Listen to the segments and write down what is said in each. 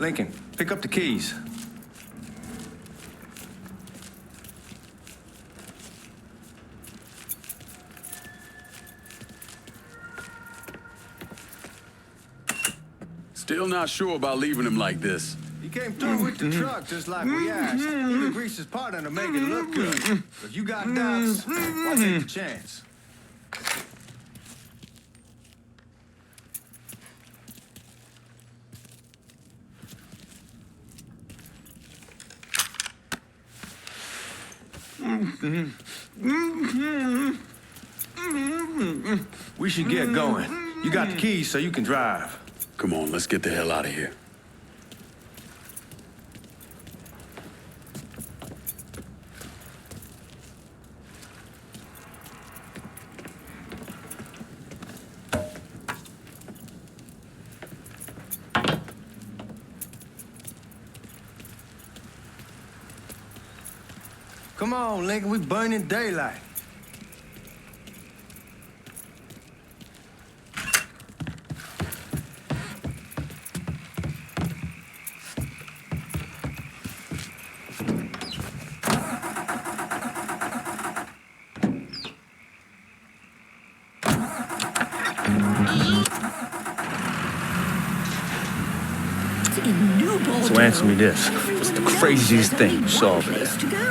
Lincoln, pick up the keys. Still not sure about leaving him like this. He came through with the truck just like we asked. Even greased his partner to make it look good. If you got doubts, why take the chance? We should get going. You got the keys so you can drive. Come on, let's get the hell out of here. Come on, Lincoln, we burning daylight. So answer me this. What's the craziest thing you saw over there?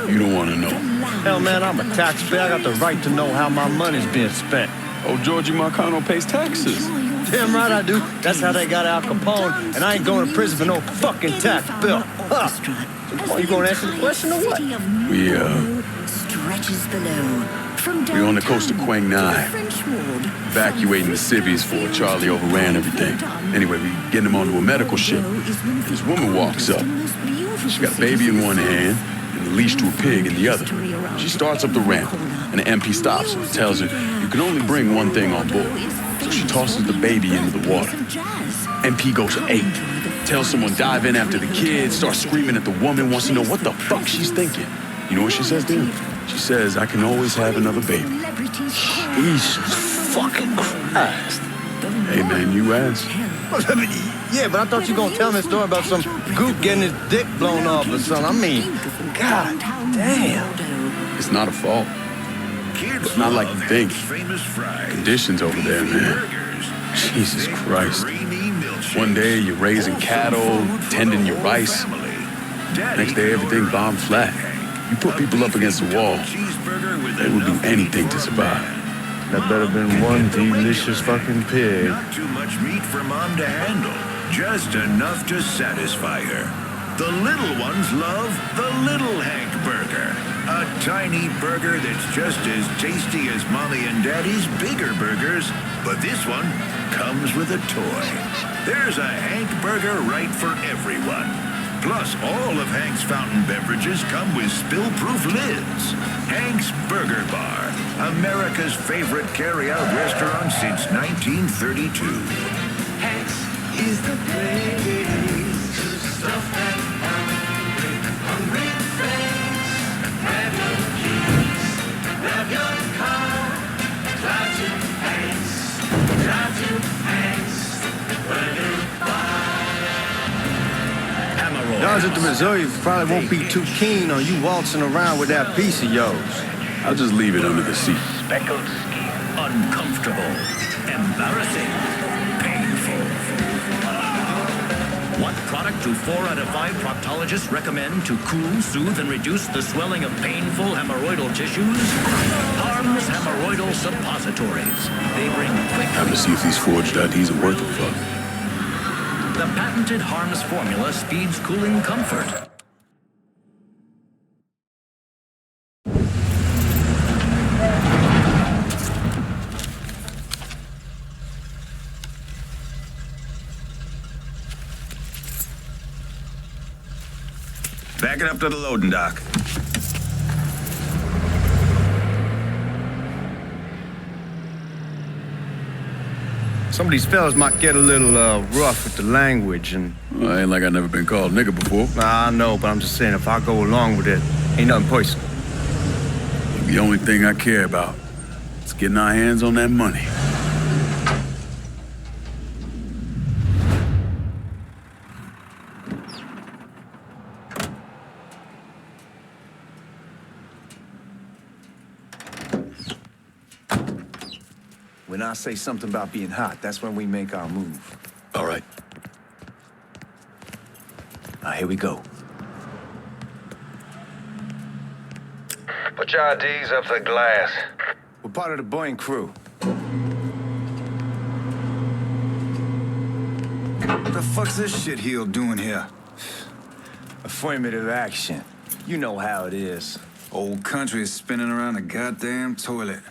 You don't want to know. Hell, man, I'm a taxpayer. I got the right to know how my money's being spent. Oh, Georgie Marcano pays taxes. Damn right I do. That's how they got Al Capone, and I ain't going to prison for no fucking tax bill. Huh. So, you gonna answer the question or what? We on the coast of Quang Ngai, evacuating the civvies for Charlie overran everything. Anyway, we getting him onto a medical ship. This woman walks up. She got a baby in one hand and a leash to a pig in the other. She starts up the ramp, and the MP stops her and tells her, you can only bring one thing on board. So she tosses the baby into the water. MP goes ape. Tells someone dive in after the kid, starts screaming at the woman, wants to know what the fuck she's thinking. You know what she says to him? She says, I can always have another baby. Jesus fucking Christ. Hey, man, you asked. Yeah, but I thought you were gonna tell me a story about some goop getting his dick blown off or something. I mean, God damn. It's not a fault. It's not like you think. Conditions over there, man. Jesus Christ. One day you're raising cattle, tending your rice. Next day everything bombed flat. You put people up against the wall, they would do anything to survive. That better been one delicious fucking pig. Not too much meat for Mom to handle. Just enough to satisfy her. The little ones love the Little Hank Burger. A tiny burger that's just as tasty as Mommy and Daddy's bigger burgers. But this one comes with a toy. There's a Hank Burger right for everyone. Plus, all of Hank's fountain beverages come with spill-proof lids. Hank's Burger Bar, America's favorite carry-out restaurant since 1932. Hank's is the place to stuff that hungry face. Grab your keys, grab your car, drive to Hank's, Burger Bar. Y'all at the Missouri probably won't be too keen on you waltzing around with that piece of yours. I'll just leave it under the seat. Speckled skin. Uncomfortable. Embarrassing. Painful. What product do 4 out of 5 proctologists recommend to cool, soothe, and reduce the swelling of painful hemorrhoidal tissues? Harm's Hemorrhoidal Suppositories. They bring quick... Time to see if these forged IDs are worth a fuck. The patented Harm's formula speeds cooling comfort. Back it up to the loading dock. Some of these fellas might get a little rough with the language and... Well, ain't like I've never been called nigga before. Nah, I know, but I'm just saying if I go along with it, ain't nothing personal. The only thing I care about is getting our hands on that money. When I say something about being hot, that's when we make our move. All right. Here we go. Put your IDs up to the glass. We're part of the Boeing crew. What the fuck's this shitheel doing here? Affirmative action. You know how it is. Old country is spinning around a goddamn toilet.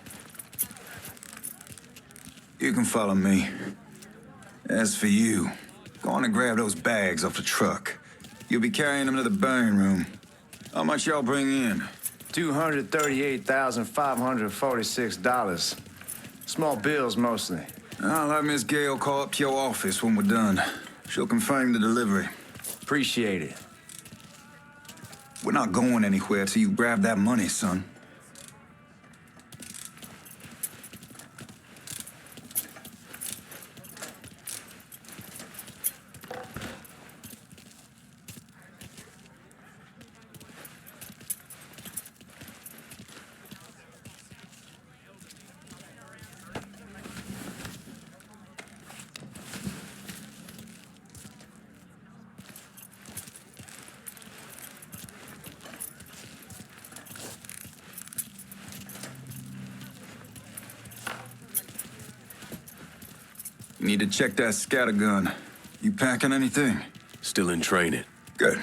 You can follow me. As for you, go on and grab those bags off the truck. You'll be carrying them to the burn room. How much y'all bring in? $238,546. Small bills, mostly. I'll have Miss Gale call up to your office when we're done. She'll confirm the delivery. Appreciate it. We're not going anywhere till you grab that money, son. You need to check that scattergun. You packing anything? Still in training. Good.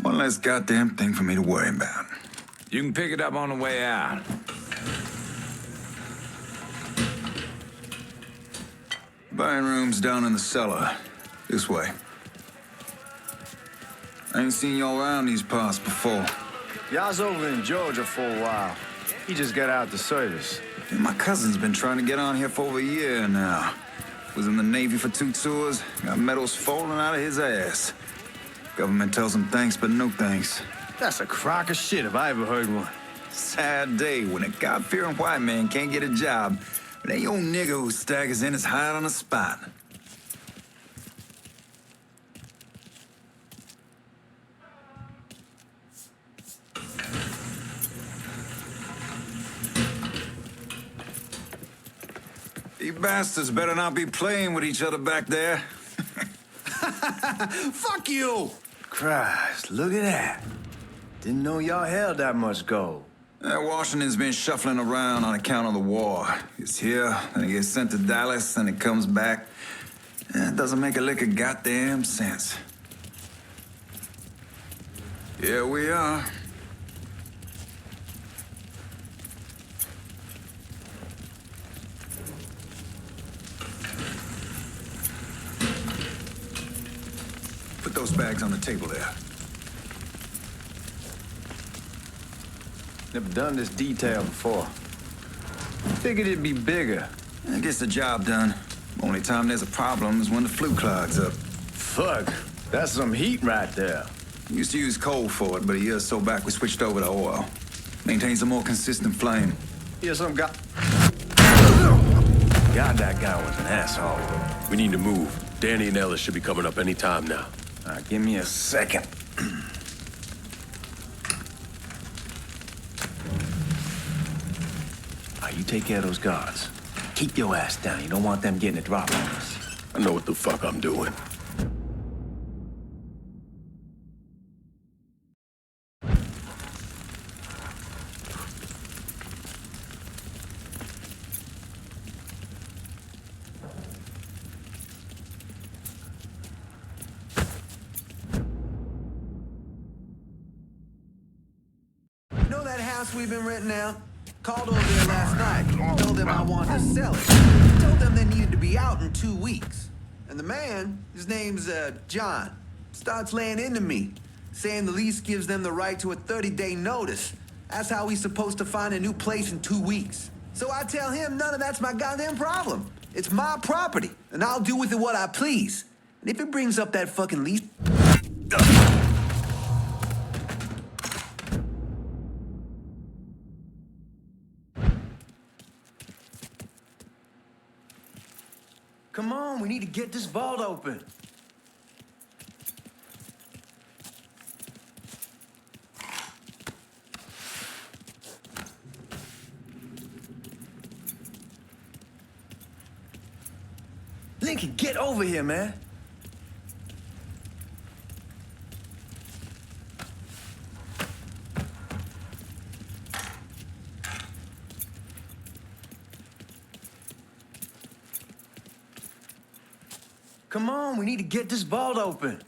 One less goddamn thing for me to worry about. You can pick it up on the way out. Buying room's down in the cellar. This way. I ain't seen y'all around these parts before. Y'all's over in Georgia for a while. He just got out the service. And my cousin's been trying to get on here for over a year now. Was in the Navy for 2 tours, got medals falling out of his ass. Government tells him thanks, but no thanks. That's a crock of shit if I ever heard one. Sad day when a God-fearing white man can't get a job, but that old nigger who staggers in is hired on the spot. You bastards better not be playing with each other back there. Fuck you! Christ, look at that. Didn't know y'all held that much gold. Washington's been shuffling around on account of the war. It's here, then it gets sent to Dallas, then it comes back. It doesn't make a lick of goddamn sense. Here we are. Put those bags on the table there. Never done this detail before. Figured it'd be bigger. That gets the job done. Only time there's a problem is when the flue clogs up. Fuck, that's some heat right there. We used to use coal for it, but a year or so back we switched over to oil. Maintains a more consistent flame. Here's some guy. God, that guy was an asshole. We need to move. Danny and Ellis should be coming up any time now. Give me a second. You take care of those guards. Keep your ass down. You don't want them getting a drop on us. I know what the fuck I'm doing. You know that house we've been renting out? Called over there last night. Told them I wanted to sell it. Told them they needed to be out in 2 weeks. And the man, his name's John, starts laying into me, saying the lease gives them the right to a 30-day notice. That's how he's supposed to find a new place in 2 weeks. So I tell him none of that's my goddamn problem. It's my property, and I'll do with it what I please. And if it brings up that fucking lease... Come on, we need to get this vault open. Lincoln, get over here, man. Come on, we need to get this vault open.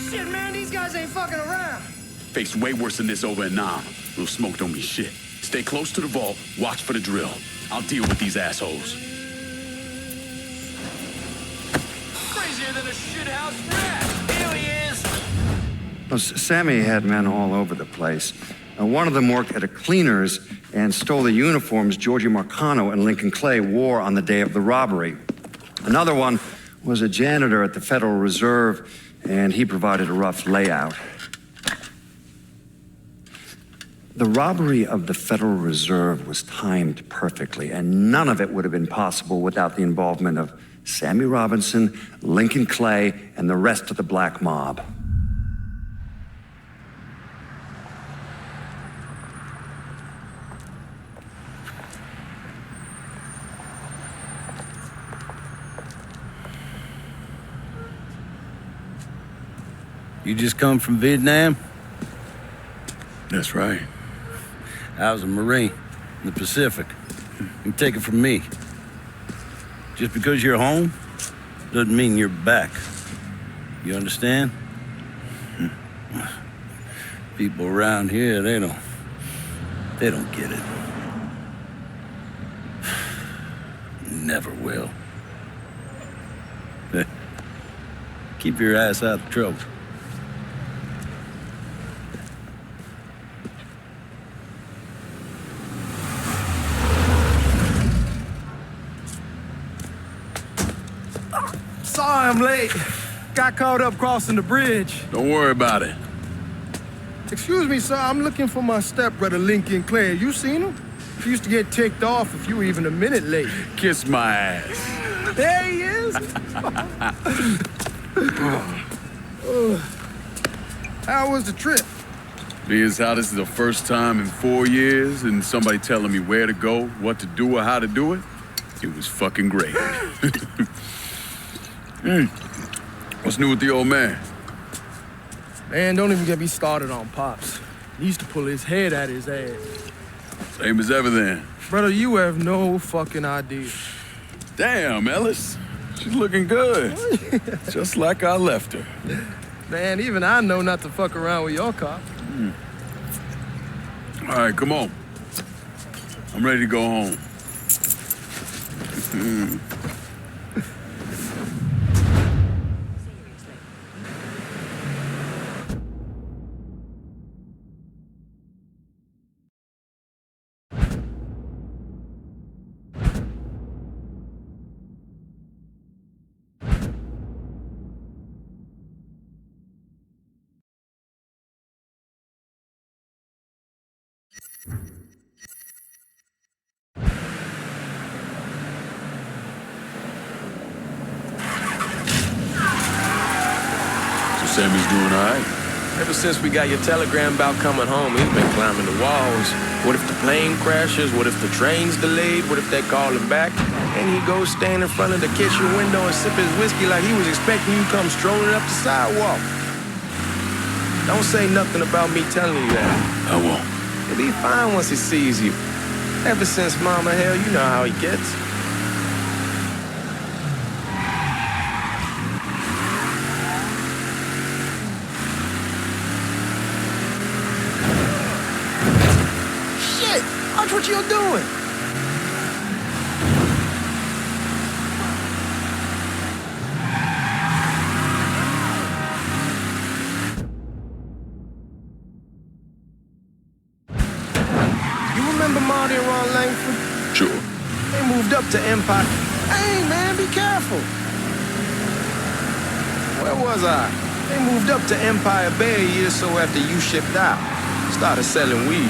Shit, man, these guys ain't fucking around. Faced way worse than this over in Nam. Little smoke don't mean shit. Stay close to the vault, watch for the drill. I'll deal with these assholes. Crazier than a shithouse rat. Here he is. Well, Sammy had men all over the place. One of them worked at a cleaner's and stole the uniforms Georgie Marcano and Lincoln Clay wore on the day of the robbery. Another one was a janitor at the Federal Reserve, and he provided a rough layout. The robbery of the Federal Reserve was timed perfectly, and none of it would have been possible without the involvement of Sammy Robinson, Lincoln Clay, and the rest of the black mob. You just come from Vietnam? That's right. I was a Marine in the Pacific. You take it from me. Just because you're home doesn't mean you're back. You understand? People around here, they don't get it. Never will. Keep your ass out of trouble. Sorry I'm late. Got caught up crossing the bridge. Don't worry about it. Excuse me, sir. I'm looking for my stepbrother, Lincoln Clay. You seen him? He used to get ticked off if you were even a minute late. Kiss my ass. There he is. How was the trip? Being as how this is the first time in 4 years and somebody telling me where to go, what to do, or how to do it, it was fucking great. What's new with the old man? Man, don't even get me started on Pops. He used to pull his head out his ass. Same as ever then. Brother, you have no fucking idea. Damn, Ellis. She's looking good. Just like I left her. Man, even I know not to fuck around with your cop. All right, come on. I'm ready to go home. Sammy's doing all right. Ever since we got your telegram about coming home, he's been climbing the walls. What if the plane crashes? What if the train's delayed? What if they call him back? And he goes stand in front of the kitchen window and sip his whiskey like he was expecting you to come strolling up the sidewalk. Don't say nothing about me telling you that. I won't. He'll be fine once he sees you. Ever since Mama, hell, you know how he gets. Watch what you're doing. moved up to Empire. Hey, man, be careful. Where was I? They moved up to Empire Bay a year or so after you shipped out. Started selling weed.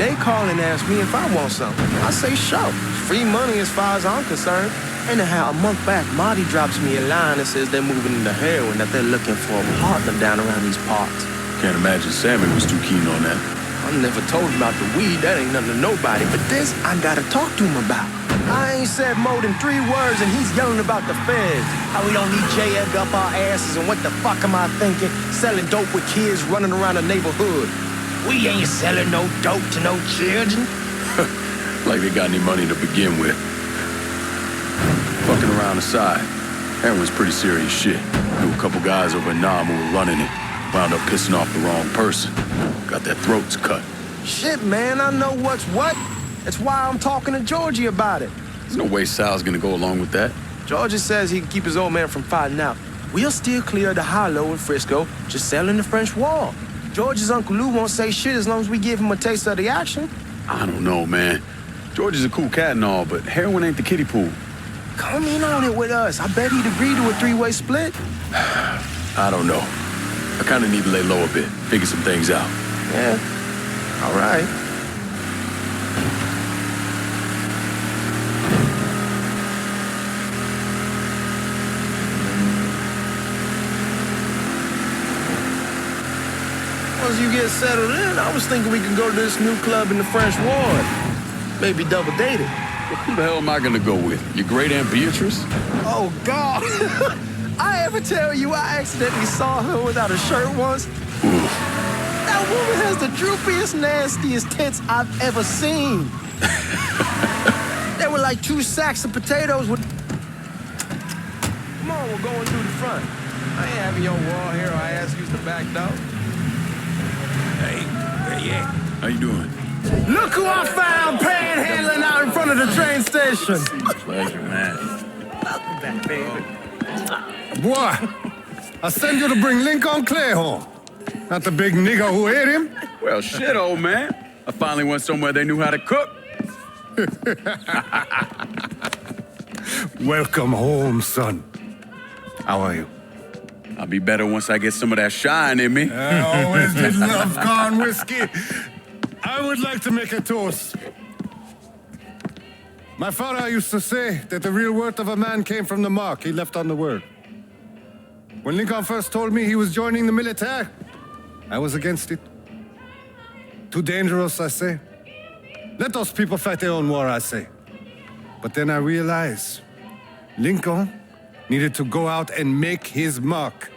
They call and ask me if I want something. I say, sure. Free money as far as I'm concerned. Anyhow, a month back, Marty drops me a line that says they're moving into heroin, that they're looking for a partner down around these parts. Can't imagine Sammy was too keen on that. I never told him about the weed. That ain't nothing to nobody. But this, I gotta talk to him about. I ain't said more than 3 words, and he's yelling about the feds. How we don't need J.F. up our asses, and what the fuck am I thinking? Selling dope with kids running around the neighborhood. We ain't selling no dope to no children. Like they got any money to begin with. Fucking around aside, heroin's pretty serious shit. Knew a couple guys over in Nam who were running it. Wound up pissing off the wrong person. Got their throats cut. Shit, man, I know what's what. That's why I'm talking to Georgie about it. There's no way Sal's gonna go along with that. Georgie says he can keep his old man from fighting out. We'll still clear the hollow in Frisco, just selling the French Wall. George's Uncle Lou won't say shit as long as we give him a taste of the action. I don't know, man. George is a cool cat and all, but heroin ain't the kiddie pool. Come in on it with us. I bet he'd agree to a 3-way split. I don't know. I kind of need to lay low a bit, figure some things out. Yeah, all right. Once you get settled in, I was thinking we could go to this new club in the French Ward. Maybe double date it. Who the hell am I gonna go with? Your great Aunt Beatrice? Oh, God. I ever tell you I accidentally saw her without a shirt once? Oof. That woman has the droopiest, nastiest tits I've ever seen. They were like 2 sacks of potatoes with... Come on, we're going through the front. I ain't having your wall here or I ask you to back door. Hey, where you at? How you doing? Look who I found panhandling out in front of the train station. Pleasure, man. Welcome back, baby. Boy, I sent you to bring Lincoln Clay home. Not the big nigga who ate him. Well, shit, old man. I finally went somewhere they knew how to cook. Welcome home, son. How are you? I'll be better once I get some of that shine in me. I always did love corn whiskey. I would like to make a toast. My father used to say that the real worth of a man came from the mark he left on the world. When Lincoln first told me he was joining the military, I was against it. Too dangerous, I say. Let those people fight their own war, I say. But then I realized Lincoln needed to go out and make his mark.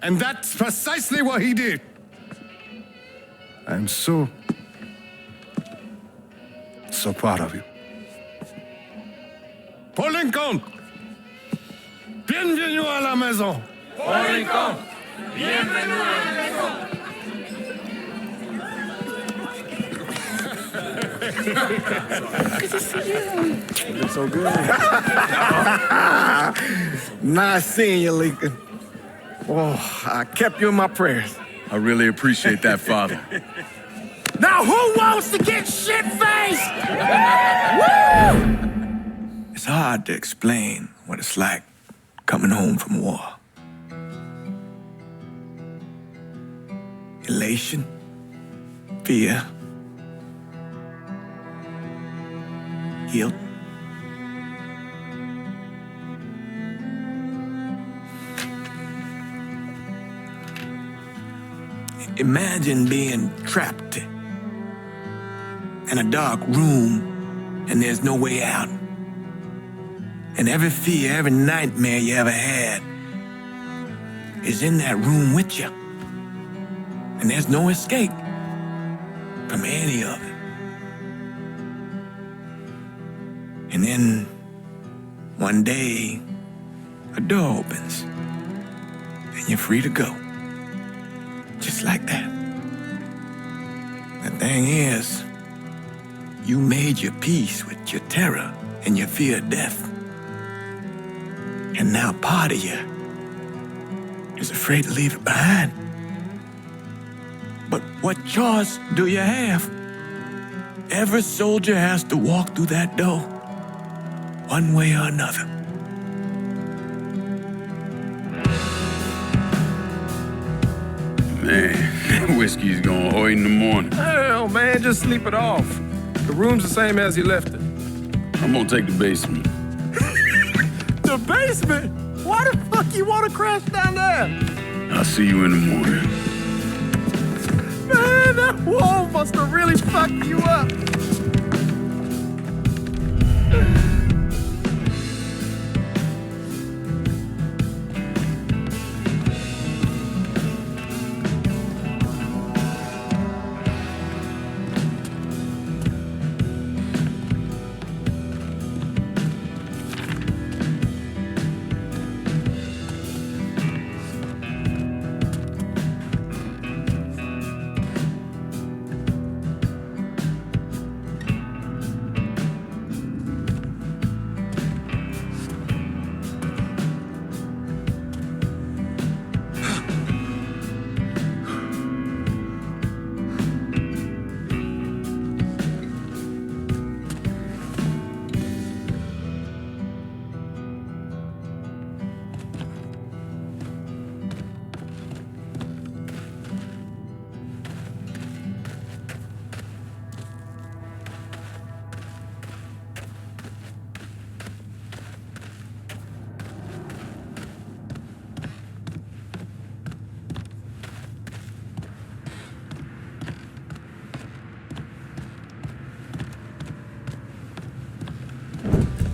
And that's precisely what he did. I'm so proud of you. Paul Lincoln! Bienvenue à la maison! Paul Lincoln, bienvenue à la maison. Good to see you. You look so good. Nice seeing you, Lincoln. Oh, I kept you in my prayers. I really appreciate that, Father. Now who wants to get shit-faced? Woo! It's hard to explain what it's like coming home from war. Elation, fear, guilt. Imagine being trapped in a dark room and there's no way out. And every fear, every nightmare you ever had is in that room with you. And there's no escape from any of it. And then one day, a door opens and you're free to go. Just like that. The thing is, you made your peace with your terror and your fear of death. And now part of you is afraid to leave it behind. But what choice do you have? Every soldier has to walk through that door. one way or another. Man, that whiskey's going hard in the morning. Hell, man, just sleep it off. The room's the same as you left it. I'm gonna take the basement. The basement? Why the fuck you want to crash down there? I'll see you in the morning. Man, that wall must have really fucked you up.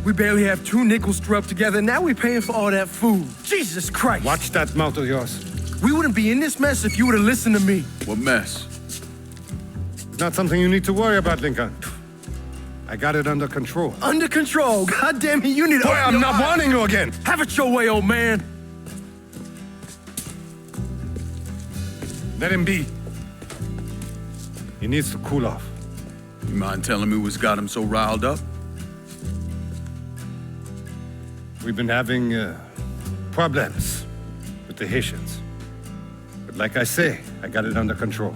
We barely have 2 nickels to rub together, and now we're paying for all that food. Jesus Christ. Watch that mouth of yours. We wouldn't be in this mess if you would have listened to me. What mess? It's not something you need to worry about, Lincoln. I got it under control. Under control? God damn it, you need to... Boy, I'm not warning you again. Have it your way, old man. Let him be. He needs to cool off. You mind telling me what's got him so riled up? We've been having problems with the Haitians. But like I say, I got it under control.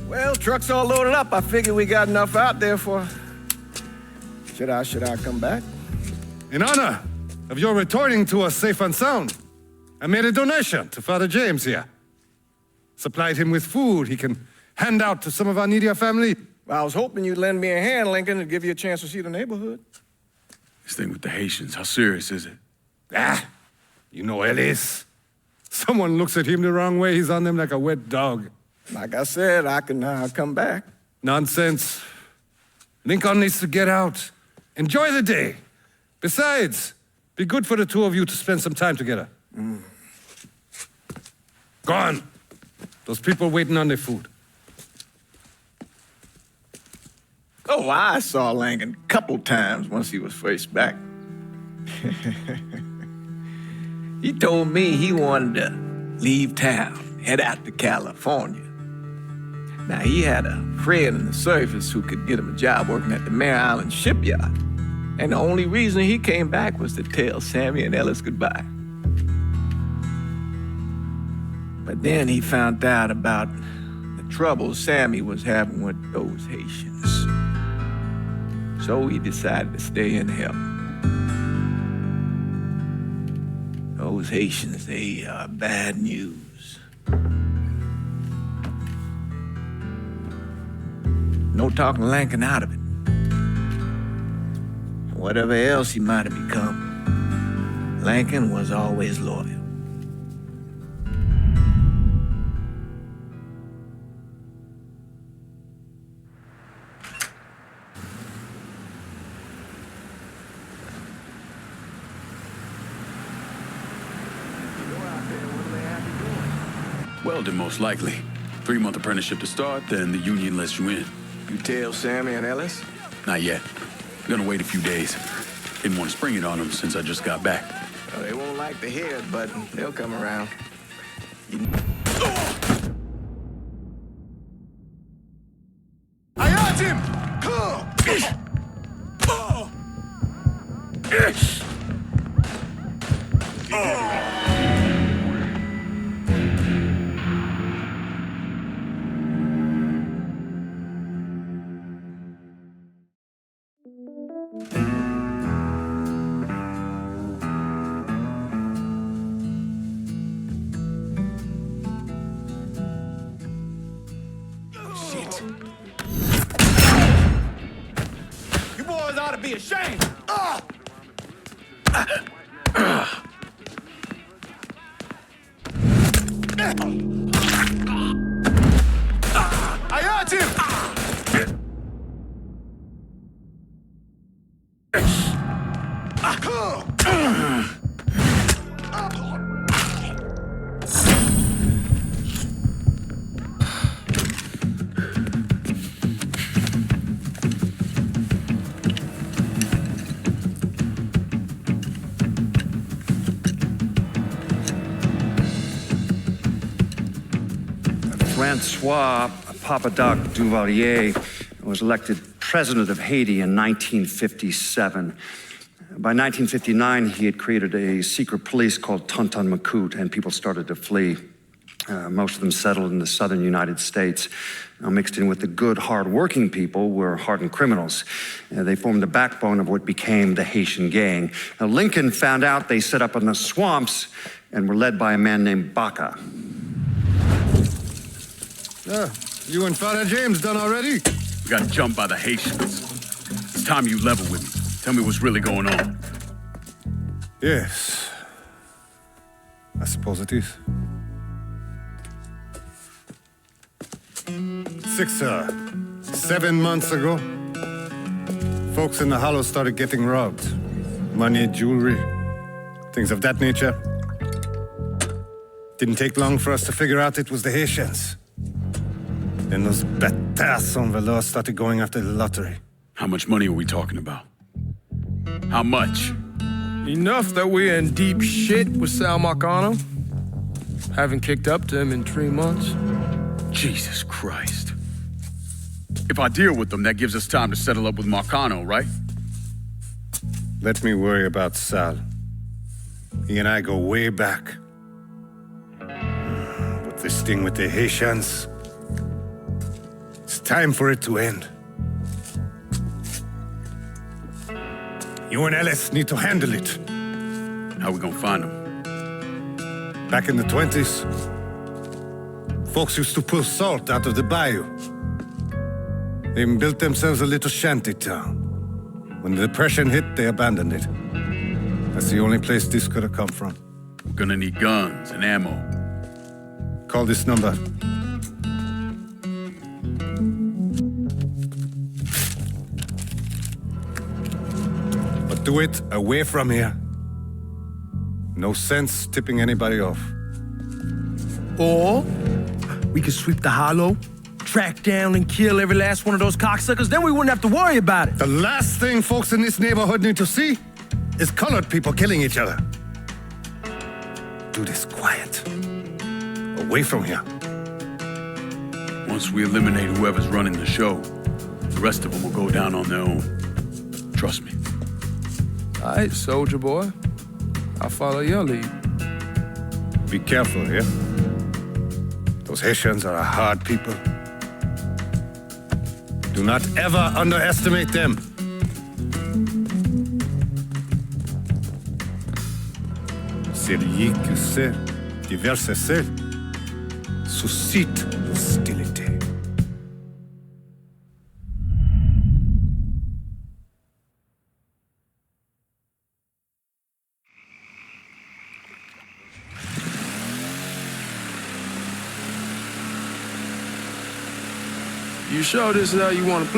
Well, truck's all loaded up. I figure we got enough out there for... Should I come back? In honor of your returning to us safe and sound, I made a donation to Father James here. Supplied him with food he can hand out to some of our needier family. Well, I was hoping you'd lend me a hand, Lincoln, and give you a chance to see the neighborhood. This thing with the Haitians, how serious is it? You know Ellis. Someone looks at him the wrong way, he's on them like a wet dog. Like I said, I can come back. Nonsense. Lincoln needs to get out. Enjoy the day. Besides, be good for the two of you to spend some time together. Go on. Those people waiting on their food. Oh, I saw Lincoln a couple times once he was first back. He told me he wanted to leave town, head out to California. Now, he had a friend in the service who could get him a job working at the Mare Island shipyard. And the only reason he came back was to tell Sammy and Ellis goodbye. But then he found out about the trouble Sammy was having with those Haitians. So he decided to stay and help. Those Haitians, they are bad news. No talking Lincoln out of it. Whatever else he might have become, Lincoln was always loyal. Welding, most likely. 3-month apprenticeship to start, then the union lets you in. You tell Sammy and Ellis? Not yet. Gonna wait a few days. Didn't want to spring it on them since I just got back. Well, they won't like to hear it, but they'll come around. I got him! be ashamed. I got him! Francois Papadoc Duvalier was elected president of Haiti in 1957. By 1959, he had created a secret police called Tonton Macoute, and people started to flee. Most of them settled in the southern United States. Now, mixed in with the good, hard-working people were hardened criminals. They formed the backbone of what became the Haitian gang. Now, Lincoln found out they set up in the swamps and were led by a man named Baca. You and Father James done already? We got jumped by the Haitians. It's time you level with me. Tell me what's really going on. Yes. I suppose it is. 7 months ago, folks in the Hollow started getting robbed. Money, jewelry, things of that nature. Didn't take long for us to figure out it was the Haitians. Then those bâtards en velours started going after the lottery. How much money are we talking about? How much? Enough that we're in deep shit with Sal Marcano. Haven't kicked up to him in 3 months. Jesus Christ. If I deal with them, that gives us time to settle up with Marcano, right? Let me worry about Sal. He and I go way back. But this thing with the Haitians, it's time for it to end. You and Ellis need to handle it. How we gonna find them? Back in the 20s, folks used to pull salt out of the bayou. They even built themselves a little shanty town. When the Depression hit, they abandoned it. That's the only place this could have come from. We're gonna need guns and ammo. Call this number. But do it away from here. No sense tipping anybody off. Or we could sweep the Hollow, track down and kill every last one of those cocksuckers, then we wouldn't have to worry about it. The last thing folks in this neighborhood need to see is colored people killing each other. Do this quiet. Away from here. Once we eliminate whoever's running the show, the rest of them will go down on their own. Trust me. All right, soldier boy. I'll follow your lead. Be careful here. Those Haitians are a hard people. Do not ever underestimate them. Celui qui sait diverser suscite hostilité. You sure this is how you want to play?